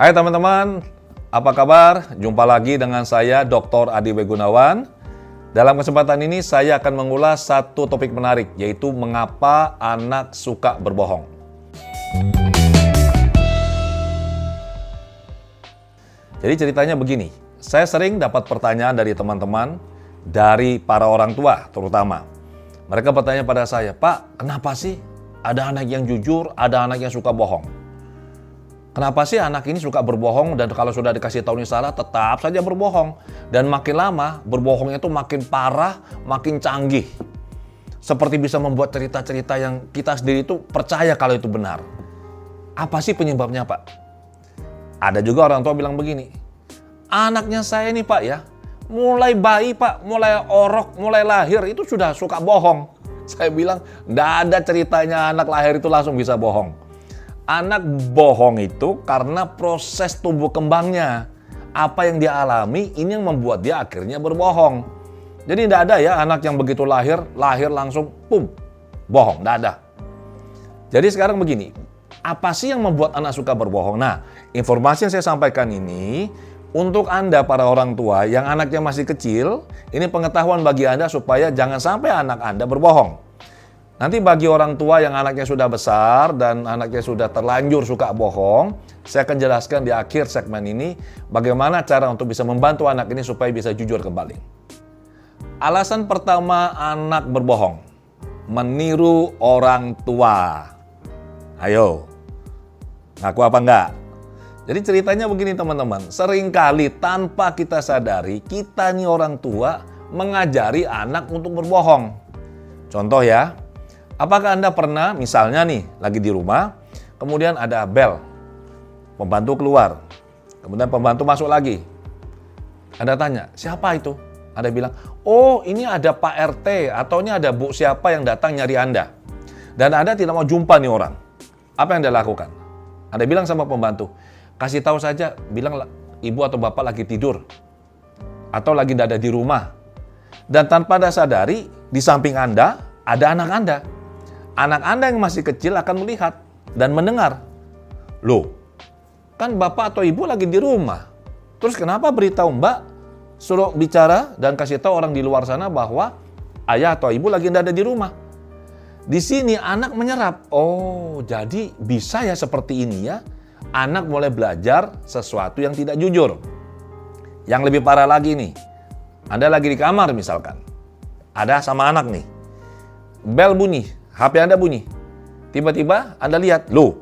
Hai teman-teman, apa kabar? Jumpa lagi dengan saya Dr. Adi W. Gunawan. Dalam kesempatan ini saya akan mengulas satu topik menarik, yaitu mengapa anak suka berbohong. Jadi ceritanya begini, saya sering dapat pertanyaan dari teman-teman, dari para orang tua terutama. Mereka bertanya pada saya, Pak, kenapa sih ada anak yang jujur, ada anak yang suka bohong? Kenapa sih anak ini suka berbohong dan kalau sudah dikasih tahu ini salah tetap saja berbohong? Dan makin lama berbohongnya itu makin parah, makin canggih. Seperti bisa membuat cerita-cerita yang kita sendiri itu percaya kalau itu benar. Apa sih penyebabnya, Pak? Ada juga orang tua bilang begini, anaknya saya ini Pak ya, mulai bayi Pak, mulai orok, mulai lahir itu sudah suka bohong. Saya bilang, enggak ada ceritanya anak lahir itu langsung bisa bohong. Anak bohong itu karena proses tumbuh kembangnya. Apa yang dia alami, ini yang membuat dia akhirnya berbohong. Jadi tidak ada ya anak yang begitu lahir langsung, bohong, tidak ada. Jadi sekarang begini, apa sih yang membuat anak suka berbohong? Nah, informasi yang saya sampaikan ini, untuk Anda para orang tua yang anaknya masih kecil, ini pengetahuan bagi Anda supaya jangan sampai anak Anda berbohong. Nanti bagi orang tua yang anaknya sudah besar dan anaknya sudah terlanjur suka bohong, saya akan jelaskan di akhir segmen ini bagaimana cara untuk bisa membantu anak ini supaya bisa jujur kembali. Alasan pertama anak berbohong, meniru orang tua. Ayo, ngaku apa enggak? Jadi ceritanya begini teman-teman, seringkali tanpa kita sadari, kita nih orang tua mengajari anak untuk berbohong. Contoh ya, apakah Anda pernah misalnya nih lagi di rumah, kemudian ada bel, pembantu keluar, kemudian pembantu masuk lagi. Anda tanya, siapa itu? Anda bilang, oh ini ada Pak RT atau ini ada Bu siapa yang datang nyari Anda. Dan Anda tidak mau jumpa nih orang. Apa yang Anda lakukan? Anda bilang sama pembantu, kasih tahu saja, bilang ibu atau bapak lagi tidur. Atau lagi tidak ada di rumah. Dan tanpa Anda sadari, di samping Anda, ada anak Anda. Anak Anda yang masih kecil akan melihat dan mendengar. Loh, kan bapak atau ibu lagi di rumah. Terus kenapa beritahu Mbak, suruh bicara dan kasih tahu orang di luar sana bahwa ayah atau ibu lagi tidak ada di rumah. Di sini anak menyerap. Oh, jadi bisa ya seperti ini ya. Anak mulai belajar sesuatu yang tidak jujur. Yang lebih parah lagi nih, Anda lagi di kamar misalkan. Ada sama anak nih. Bel bunyi, HP Anda bunyi. Tiba-tiba Anda lihat, loh,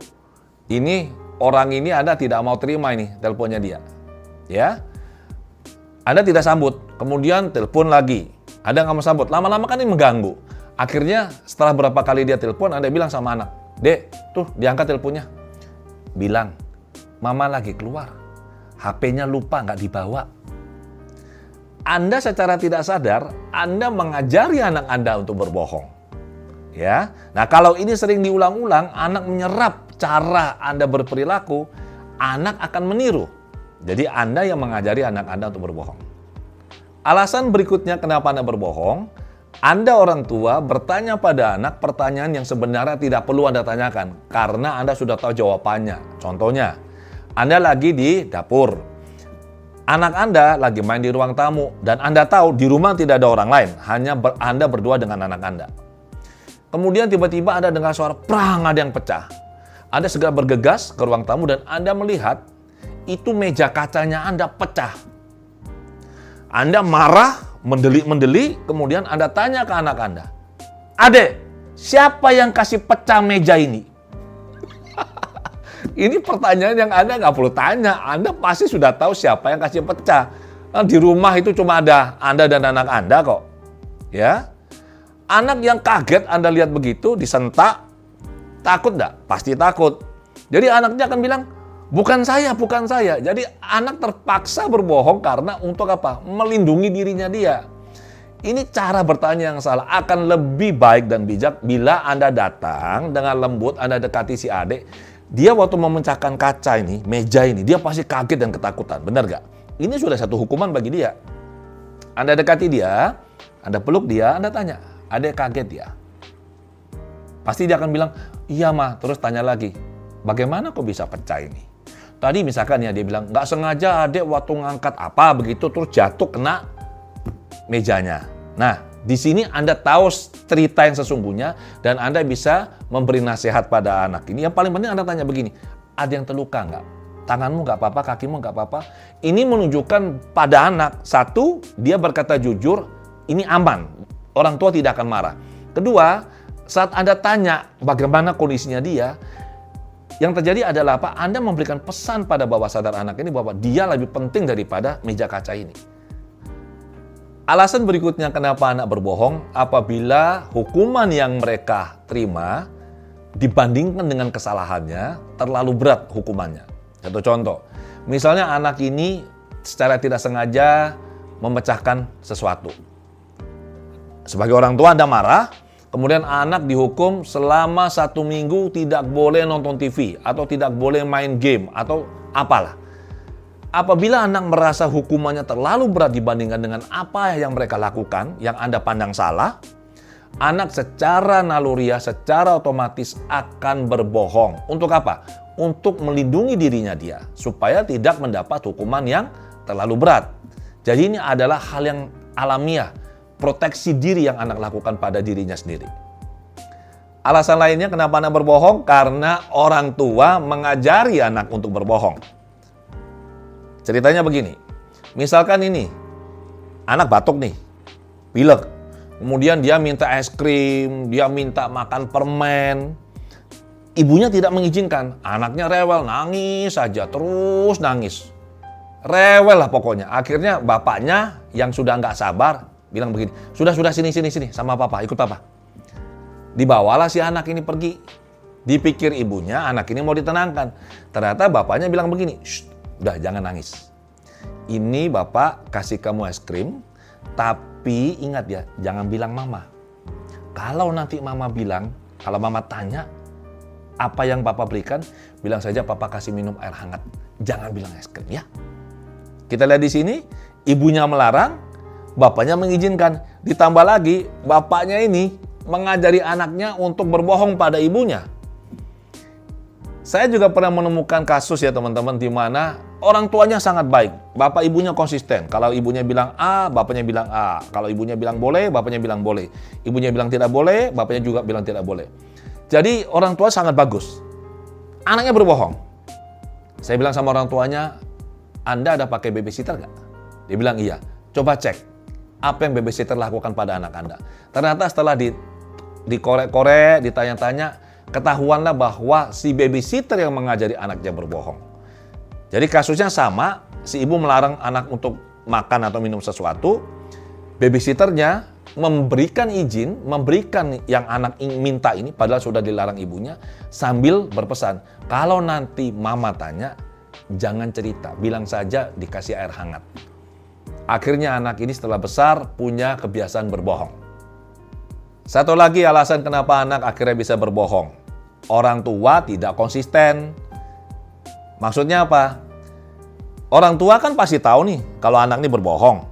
ini orang ini Anda tidak mau terima ini teleponnya dia. Ya, Anda tidak sambut, kemudian telepon lagi. Anda nggak mau sambut, lama-lama kan ini mengganggu. Akhirnya setelah berapa kali dia telepon, Anda bilang sama anak, Dek, tuh diangkat teleponnya. Bilang, Mama lagi keluar, HP-nya lupa nggak dibawa. Anda secara tidak sadar, Anda mengajari anak Anda untuk berbohong. Ya, nah kalau ini sering diulang-ulang, anak menyerap cara Anda berperilaku, anak akan meniru. Jadi Anda yang mengajari anak Anda untuk berbohong. Alasan berikutnya kenapa Anda berbohong, Anda orang tua bertanya pada anak pertanyaan yang sebenarnya tidak perlu Anda tanyakan, karena Anda sudah tahu jawabannya. Contohnya, Anda lagi di dapur, anak Anda lagi main di ruang tamu, dan Anda tahu di rumah tidak ada orang lain, hanya Anda berdua dengan anak Anda. Kemudian tiba-tiba Anda dengar suara prang, ada yang pecah. Anda segera bergegas ke ruang tamu dan Anda melihat itu meja kacanya Anda pecah. Anda marah, mendeli, kemudian Anda tanya ke anak Anda, Adek, siapa yang kasih pecah meja ini? Ini pertanyaan yang Anda nggak perlu tanya. Anda pasti sudah tahu siapa yang kasih pecah. Nah, di rumah itu cuma ada Anda dan anak Anda kok. Ya. Anak yang kaget Anda lihat begitu, disentak, takut enggak? Pasti takut. Jadi anaknya akan bilang, bukan saya. Jadi anak terpaksa berbohong karena untuk apa? Melindungi dirinya dia. Ini cara bertanya yang salah. Akan lebih baik dan bijak bila Anda datang dengan lembut, Anda dekati si adik. Dia waktu memecahkan kaca ini, meja ini, dia pasti kaget dan ketakutan. Benar gak? Ini sudah satu hukuman bagi dia. Anda dekati dia, Anda peluk dia, Anda tanya, Adek kaget ya? Pasti dia akan bilang, iya Ma. Terus tanya lagi, bagaimana kok bisa pecah ini? Tadi misalkan ya dia bilang, nggak sengaja adek waktu ngangkat apa begitu terus jatuh kena mejanya. Nah, di sini Anda tahu cerita yang sesungguhnya dan Anda bisa memberi nasihat pada anak ini. Yang paling penting Anda tanya begini, ada yang terluka nggak? Tanganmu nggak apa-apa, kakimu nggak apa-apa. Ini menunjukkan pada anak, satu, dia berkata jujur, ini aman. Orang tua tidak akan marah. Kedua, saat Anda tanya bagaimana kondisinya dia, yang terjadi adalah apa? Anda memberikan pesan pada bawah sadar anak ini bahwa dia lebih penting daripada meja kaca ini. Alasan berikutnya kenapa anak berbohong, apabila hukuman yang mereka terima dibandingkan dengan kesalahannya terlalu berat hukumannya. Satu contoh, misalnya anak ini secara tidak sengaja memecahkan sesuatu. Sebagai orang tua Anda marah, kemudian anak dihukum selama 1 minggu tidak boleh nonton TV, atau tidak boleh main game, atau apalah. Apabila anak merasa hukumannya terlalu berat dibandingkan dengan apa yang mereka lakukan, yang Anda pandang salah, anak secara naluriah, secara otomatis akan berbohong. Untuk apa? Untuk melindungi dirinya dia, supaya tidak mendapat hukuman yang terlalu berat. Jadi ini adalah hal yang alamiah, proteksi diri yang anak lakukan pada dirinya sendiri. Alasan lainnya kenapa anak berbohong? Karena orang tua mengajari anak untuk berbohong. Ceritanya begini, misalkan ini, anak batuk nih, pilek. Kemudian dia minta es krim, dia minta makan permen. Ibunya tidak mengizinkan, anaknya rewel, nangis saja, terus nangis. Rewel lah pokoknya. Akhirnya bapaknya yang sudah nggak sabar, bilang begini, sudah sini sama papa, ikut papa. Dibawalah si anak ini pergi. Dipikir ibunya anak ini mau ditenangkan. Ternyata bapaknya bilang begini, udah jangan nangis. Ini bapak kasih kamu es krim, tapi ingat ya, jangan bilang mama. Kalau nanti mama bilang, kalau mama tanya apa yang papa berikan, bilang saja papa kasih minum air hangat. Jangan bilang es krim ya. Kita lihat di sini, ibunya melarang, bapaknya mengizinkan. Ditambah lagi, bapaknya ini mengajari anaknya untuk berbohong pada ibunya. Saya juga pernah menemukan kasus ya teman-teman, di mana orang tuanya sangat baik. Bapak ibunya konsisten. Kalau ibunya bilang A, bapaknya bilang A. Kalau ibunya bilang boleh, bapaknya bilang boleh. Ibunya bilang tidak boleh, bapaknya juga bilang tidak boleh. Jadi orang tua sangat bagus. Anaknya berbohong. Saya bilang sama orang tuanya, Anda ada pakai babysitter nggak? Dia bilang iya. Coba cek apa yang babysitter lakukan pada anak Anda. Ternyata setelah dikorek-korek, ditanya-tanya, ketahuanlah bahwa si babysitter yang mengajari anaknya berbohong. Jadi kasusnya sama, si ibu melarang anak untuk makan atau minum sesuatu, babysitternya memberikan izin, memberikan yang anak minta ini, padahal sudah dilarang ibunya, sambil berpesan, kalau nanti mama tanya, jangan cerita, bilang saja dikasih air hangat. Akhirnya anak ini setelah besar punya kebiasaan berbohong. Satu lagi alasan kenapa anak akhirnya bisa berbohong. Orang tua tidak konsisten. Maksudnya apa? Orang tua kan pasti tahu nih kalau anak ini berbohong.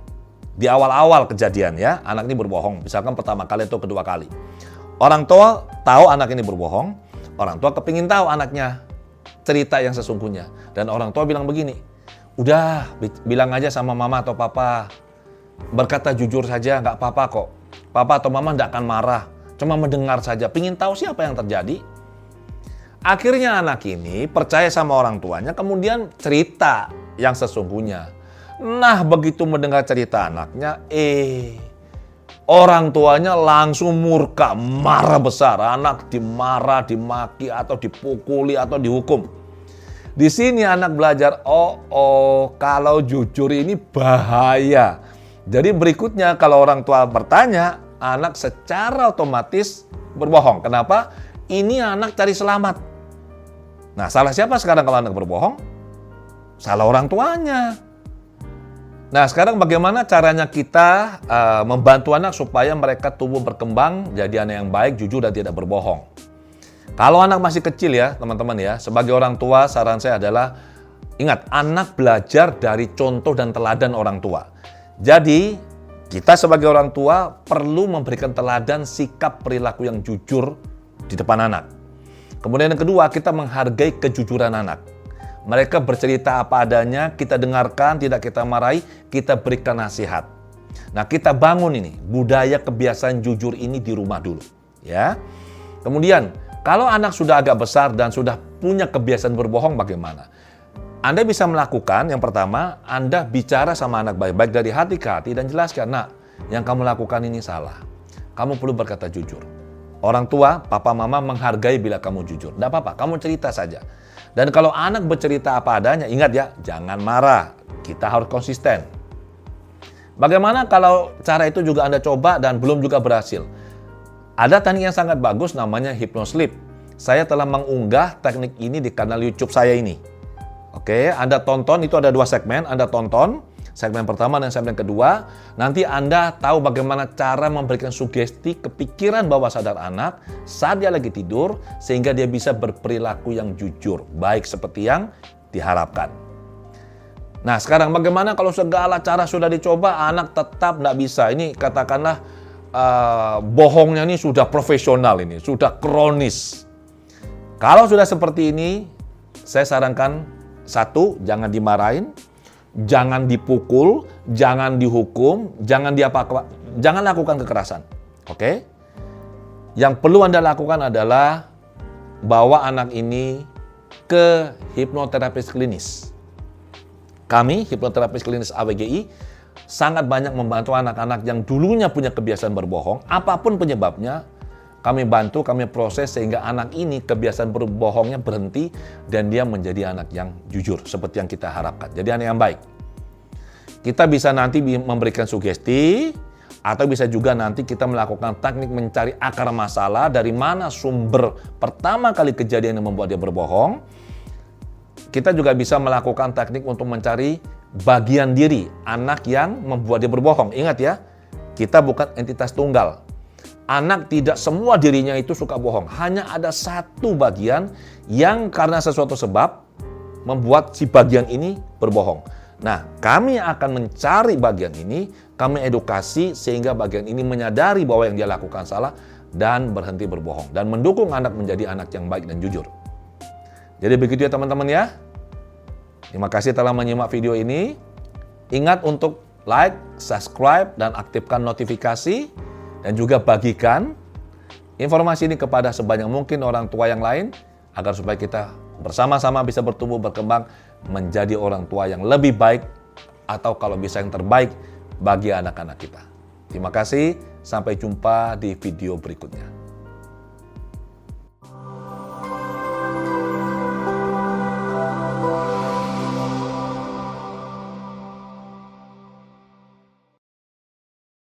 Di awal-awal kejadian ya, anak ini berbohong. Misalkan pertama kali atau kedua kali. Orang tua tahu anak ini berbohong. Orang tua kepingin tahu anaknya cerita yang sesungguhnya. Dan orang tua bilang begini, udah bilang aja sama mama atau papa. Berkata jujur saja, nggak apa-apa kok. Papa atau mama nggak akan marah. Cuma mendengar saja, pingin tahu siapa yang terjadi. Akhirnya anak ini percaya sama orang tuanya, kemudian cerita yang sesungguhnya. Nah, begitu mendengar cerita anaknya, orang tuanya langsung murka, marah besar. Anak dimarah, dimaki, atau dipukuli, atau dihukum. Di sini anak belajar, kalau jujur ini bahaya. Jadi berikutnya kalau orang tua bertanya, anak secara otomatis berbohong. Kenapa? Ini anak cari selamat. Nah, salah siapa sekarang kalau anak berbohong? Salah orang tuanya. Nah, sekarang bagaimana caranya kita membantu anak supaya mereka tumbuh berkembang, jadi anak yang baik, jujur, dan tidak berbohong. Kalau anak masih kecil ya, teman-teman ya, sebagai orang tua, saran saya adalah, ingat, anak belajar dari contoh dan teladan orang tua. Jadi, kita sebagai orang tua perlu memberikan teladan sikap perilaku yang jujur di depan anak. Kemudian yang kedua, kita menghargai kejujuran anak. Mereka bercerita apa adanya, kita dengarkan, tidak kita marahi, kita berikan nasihat. Nah, kita bangun ini, budaya kebiasaan jujur ini di rumah dulu. Ya. Kemudian, kalau anak sudah agak besar dan sudah punya kebiasaan berbohong, bagaimana? Anda bisa melakukan, yang pertama, Anda bicara sama anak baik-baik dari hati ke hati dan jelaskan, "Nak, yang kamu lakukan ini salah. Kamu perlu berkata jujur." Orang tua, papa mama menghargai bila kamu jujur. Tidak apa-apa, kamu cerita saja. Dan kalau anak bercerita apa adanya, ingat ya, jangan marah. Kita harus konsisten. Bagaimana kalau cara itu juga Anda coba dan belum juga berhasil? Ada teknik yang sangat bagus namanya hypnosleep. Saya telah mengunggah teknik ini di kanal YouTube saya ini. Oke, Anda tonton, itu ada 2 segmen, Anda tonton, segmen pertama dan segmen kedua. Nanti Anda tahu bagaimana cara memberikan sugesti kepikiran bawah sadar anak saat dia lagi tidur, sehingga dia bisa berperilaku yang jujur, baik seperti yang diharapkan. Nah, sekarang bagaimana kalau segala cara sudah dicoba, anak tetap tidak bisa? Ini katakanlah bohongnya ini sudah profesional, ini sudah kronis. Kalau sudah seperti ini, saya sarankan, 1, jangan dimarahin, jangan dipukul, jangan dihukum, jangan lakukan kekerasan. Oke? Yang perlu Anda lakukan adalah bawa anak ini ke hipnoterapis klinis. Kami, hipnoterapis klinis AWGI, sangat banyak membantu anak-anak yang dulunya punya kebiasaan berbohong, apapun penyebabnya. Kami bantu, kami proses sehingga anak ini kebiasaan berbohongnya berhenti dan dia menjadi anak yang jujur seperti yang kita harapkan. Jadi anak yang baik. Kita bisa nanti memberikan sugesti atau bisa juga nanti kita melakukan teknik mencari akar masalah dari mana sumber pertama kali kejadian yang membuat dia berbohong. Kita juga bisa melakukan teknik untuk mencari bagian diri anak yang membuat dia berbohong. Ingat ya, kita bukan entitas tunggal. Anak tidak semua dirinya itu suka bohong. Hanya ada satu bagian yang karena sesuatu sebab membuat si bagian ini berbohong. Nah, kami akan mencari bagian ini, kami edukasi sehingga bagian ini menyadari bahwa yang dia lakukan salah dan berhenti berbohong. Dan mendukung anak menjadi anak yang baik dan jujur. Jadi begitu ya teman-teman ya. Terima kasih telah menyimak video ini. Ingat untuk like, subscribe, dan aktifkan notifikasi. Dan juga bagikan informasi ini kepada sebanyak mungkin orang tua yang lain agar supaya kita bersama-sama bisa bertumbuh berkembang menjadi orang tua yang lebih baik atau kalau bisa yang terbaik bagi anak-anak kita. Terima kasih, sampai jumpa di video berikutnya.